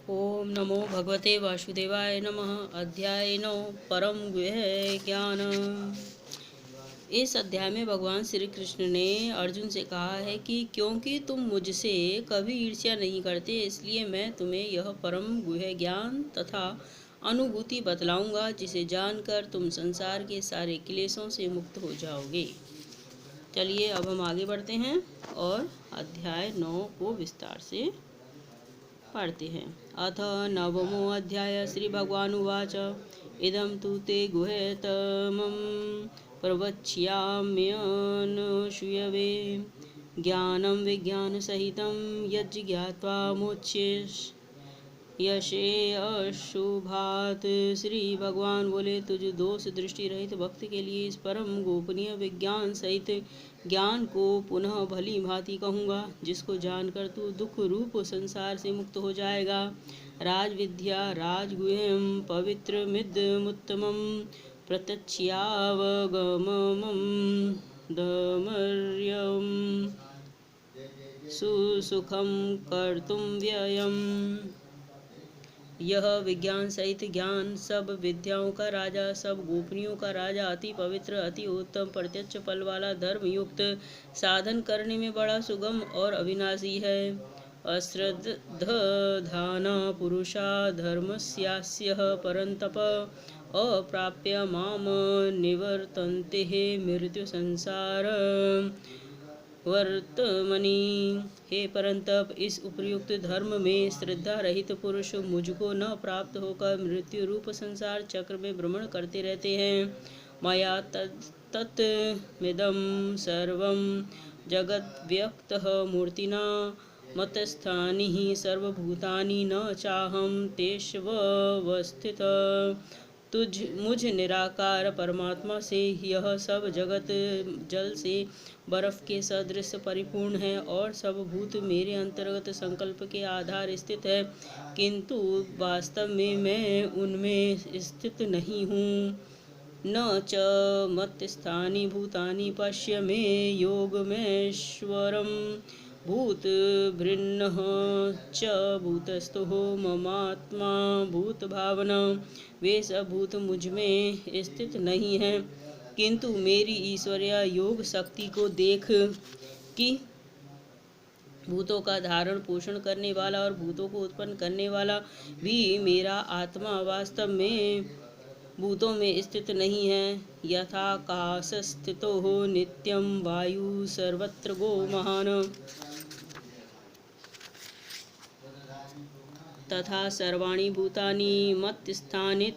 ओम नमो भगवते वासुदेवाय नमः। अध्याय 9 परम गुह्य ज्ञान। इस अध्याय में भगवान श्री कृष्ण ने अर्जुन से कहा है कि क्योंकि तुम मुझसे कभी ईर्ष्या नहीं करते, इसलिए मैं तुम्हें यह परम गुह्य ज्ञान तथा अनुभूति बतलाऊंगा, जिसे जानकर तुम संसार के सारे क्लेशों से मुक्त हो जाओगे। चलिए अब हम आगे बढ़ते हैं और अध्याय 9 को विस्तार से पढ़ते हैं। अथ नवमो अध्याय। श्री भगवान उवाच इदं तु ते गुह्यतमं प्रवक्ष्याम्यनसूयवे ज्ञानं विज्ञानसहितं यज्ज्ञात्वा मोक्ष्यसे अशुभात्। श्री भगवान बोले, तुझ दोष दृष्टि रहित भक्त के लिए इस परम गोपनीय विज्ञान सहित ज्ञान को पुनः भली भांति कहूँगा, जिसको जानकर तू दुख रूप संसार से मुक्त हो जाएगा। राजविद्या राजगुह्यम पवित्रमिदमुत्तमं प्रत्यक्ष्यावगममं दमर्यं सुसुखं कर्तुं व्ययम्। यह विज्ञान सहित ज्ञान सब विद्याओं का राजा, सब गोपनियों का राजा, अति पवित्र, अति उत्तम, प्रत्यक्ष फल वाला, धर्म युक्त, साधन करने में बड़ा सुगम और अविनाशी है। अश्रद्धान पुरुषा धर्मस्यास्य परन्तप अप्राप्य माम निवर्तन्ते मृत्यु संसार वर्तमनि। हे परंतप, इस उपयुक्त धर्म में श्रद्धा रहित पुरुष मुझको न प्राप्त होकर मृत्यु रूप संसार चक्र में भ्रमण करते रहते हैं। मया तत्मिदं सर्वं जगत् व्यक्तः मूर्तिना मतस्थानि सर्वभूतानि न चाहं तेष्वस्थितः। मुझ निराकार परमात्मा से यह सब जगत जल से बर्फ के सदृश परिपूर्ण है और सब भूत मेरे अंतर्गत संकल्प के आधार स्थित है, किंतु वास्तव में मैं उनमें स्थित नहीं हूँ। न च मत्स्थानि भूतानि पश्य मे योगमेश्वरम् भूतभृन्नः च भूतस्थो ममात्मा भूतभावना। वे सब भूत मुझ में स्थित नहीं हैं, किंतु मेरी ईश्वरीय योग शक्ति को देख कि भूतों का धारण पोषण करने वाला और भूतों को उत्पन्न करने वाला भी मेरा आत्मा वास्तव में भूतों में स्थित नहीं है। यथाकाश स्थितो नित्यं वायु सर्वत्र गो महान तथा सर्वाणि भूतानि मत्स्थानीत्युपधार्य।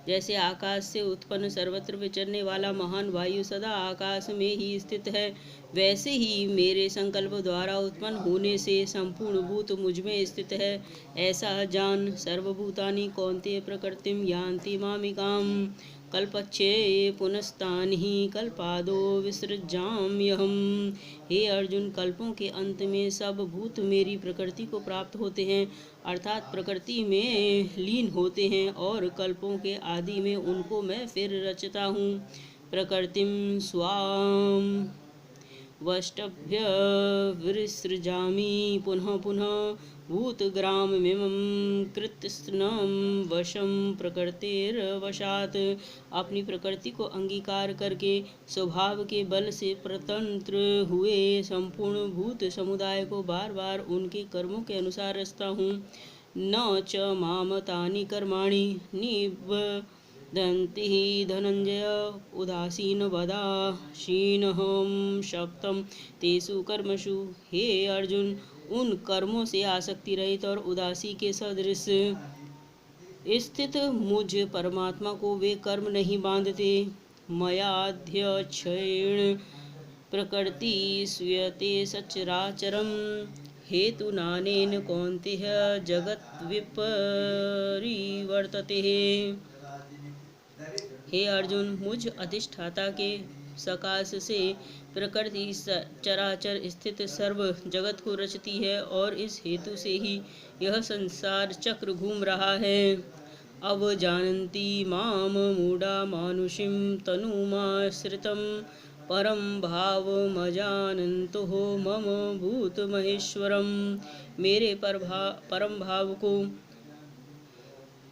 जैसे आकाश से उत्पन्न सर्वत्र विचरने वाला महान वायु सदा आकाश में ही स्थित है, वैसे ही मेरे संकल्प द्वारा उत्पन्न होने से संपूर्ण भूत मुझ में स्थित है। ऐसा जान। सर्वभूतानि कौन्तेय प्रकृतिं यान्ति मामिकाम् कल्पच्छे पुनस्तानि कल्पादो विसृजाम्यहम्। हे अर्जुन, कल्पों के अंत में सब भूत मेरी प्रकृति को प्राप्त होते हैं, अर्थात प्रकृति में लीन होते हैं, और कल्पों के आदि में उनको मैं फिर रचता हूँ। प्रकृतिम स्वाम वष्टभ्य विसृजामि पुनः पुनः भूतग्राममिमं कृत्स्नं वशं प्रकृतिर्वशात्। अपनी प्रकृति को अंगीकार करके स्वभाव के बल से प्रतंत्र हुए संपूर्ण भूत समुदाय को बार बार उनके कर्मों के अनुसार रचता हूँ। न च माम तानि कर्माणि निबधन्ति धनंजय उदासीनवदासीनहं शक्तं तेषु कर्मसु। हे अर्जुन, उन कर्मों से आसक्ति रहित और उदासी के सदृश स्थित मुझ परमात्मा को वे कर्म नहीं बांधते। मयाध्यक्षेण प्रकृति स्वीयते सचराचरम हेतुनानेन कौन्तेय जगत् विपरिवर्तते। हे अर्जुन, मुझ अधिष्ठाता के सकाश से प्रकृति चराचर स्थित सर्व जगत को रचती है, और इस हेतु से ही यह संसार चक्र घूम रहा है। अवजानन्ति माम मूढ़ा मानुषीं तनुमाश्रितं परम भावमजानन्तो मम भूतमहेश्वरम। मेरे परम भाव को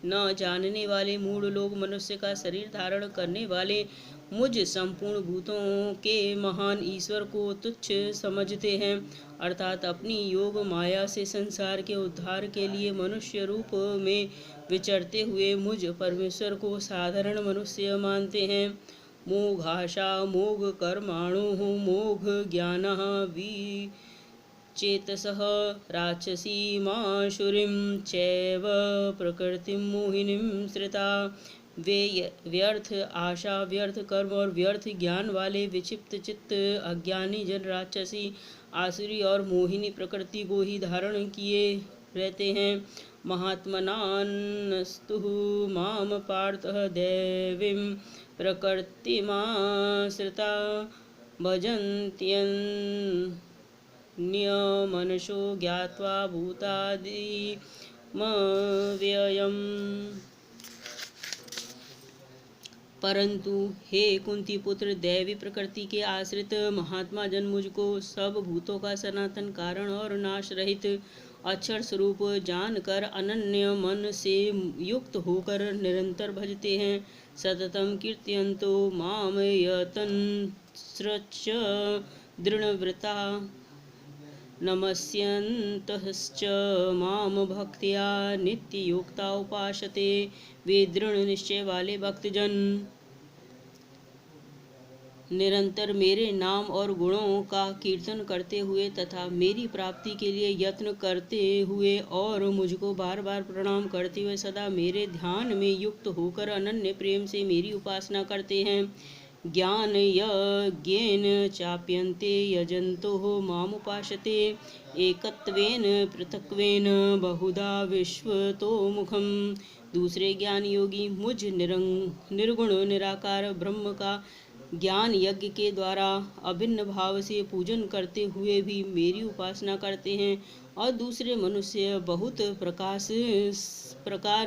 न जानने वाले मूढ़ लोग मनुष्य का शरीर धारण करने वाले मुझ संपूर्ण भूतों के महान ईश्वर को तुच्छ समझते हैं, अर्थात अपनी योग माया से संसार के उद्धार के लिए मनुष्य रूप में विचरते हुए मुझ परमेश्वर को साधारण मनुष्य मानते हैं। मोघाशा मोघ कर्माणु मोघ ज्ञान चेतसः राक्षसीमाशुरीं चैव प्रकृतिं मोहिनीं श्रिता। वे व्यर्थ आशा, व्यर्थ कर्म और व्यर्थ ज्ञान वाले विक्षिप्त चित्त अज्ञानी जन राक्षसी, आसुरी और मोहिनी प्रकृति को ही धारण किए रहते हैं। महात्मनास्तु माम पार्थः दैवीं प्रकृतिमाश्रिता भजन्त्यन्यमनसो ज्ञात्वा भूतादिमव्ययम्। परंतु हे कुंती पुत्र, दैवी प्रकृति के आश्रित महात्मा जन मुझको सब भूतों का सनातन कारण और नाश रहित अक्षर स्वरूप जानकर अनन्य मन से युक्त होकर निरंतर भजते हैं। सततम कीर्तयन्तो माम यतन्त्रच्च दृढ़व्रता नमस्यन्तश्च माम भक्त्या नित्ययुक्ता उपासते। वे दृढ़ निश्चय वाले भक्तजन निरंतर मेरे नाम और गुणों का कीर्तन करते हुए तथा मेरी प्राप्ति के लिए यत्न करते हुए और मुझको बार बार प्रणाम करते हुए सदा मेरे ध्यान में युक्त होकर अनन्य प्रेम से मेरी उपासना करते हैं। ज्ञान यज्ञेन चाप्यन्ते यजन्तो मामुपासते एकत्वेन पृथक्वेन बहुधा विश्वतोमुखम। दूसरे ज्ञान योगी मुझ निर्गुण निराकार ब्रह्म का ज्ञान यज्ञ के द्वारा अभिन्न भाव से पूजन करते हुए भी मेरी उपासना करते हैं, और दूसरे मनुष्य बहुत प्रकार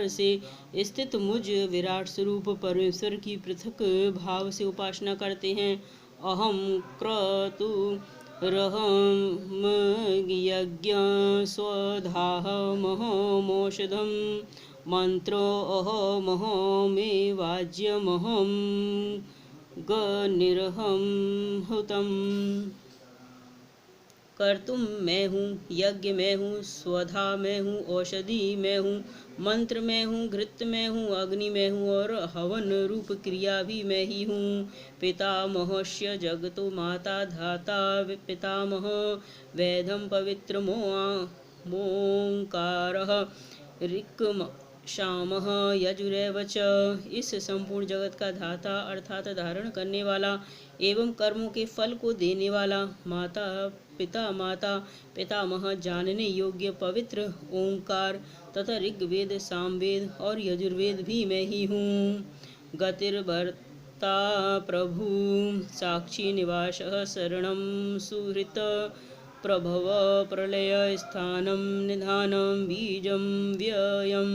से स्थित मुझ विराट स्वरूप परमेश्वर की पृथक भाव से उपासना करते हैं। अहम क्रतुरहम यज्ञ स्वधाहमहमौषधम मंत्रो अहमहमेवाज्यमहम गनिर्हम हुतम। कर्तुम मैं हूँ, यज्ञ मैं हूँ, स्वधा मैं हूँ, औषधि मैं हूँ, मंत्र मैं हूँ, घृत मैं हूँ, अग्नि मैं हूँ और हवन रूप क्रिया भी मैं ही हूँ। पितामहस्य जगतो माता धाता पितामह वेदम पवित्र मोंकारः ऋक् शामः यजुरेव च। इस संपूर्ण जगत का धाता अर्थात धारण करने वाला एवं कर्मों के फल को देने वाला माता पितामह जानने योग्य पवित्र ओंकार तथा ऋग्वेद सामवेद और यजुर्वेद भी मैं ही हूँ। गतिर्भर्ता प्रभु साक्षी निवासः शरणं सुहृत प्रभव प्रलय स्थानम निधानम बीजम व्ययम।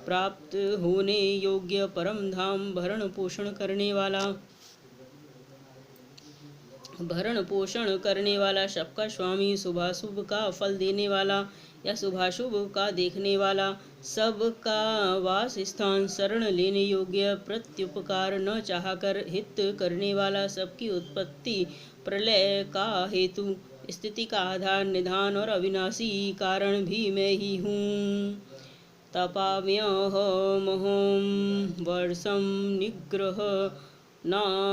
प्राप्त होने योग्य परम धाम भरण पोषण करने वाला सबका स्वामी, शुभाशुभ का फल देने वाला या शुभाशुभ का देखने वाला, सबका वास स्थान, शरण लेने योग्य, प्रत्युपकार न चाहकर हित करने वाला, सबकी उत्पत्ति प्रलय का हेतु, स्थिति का आधार, निधान और अविनाशी कारण भी मैं ही हूँ। तपाम्यहमहं वर्षं निग्रह न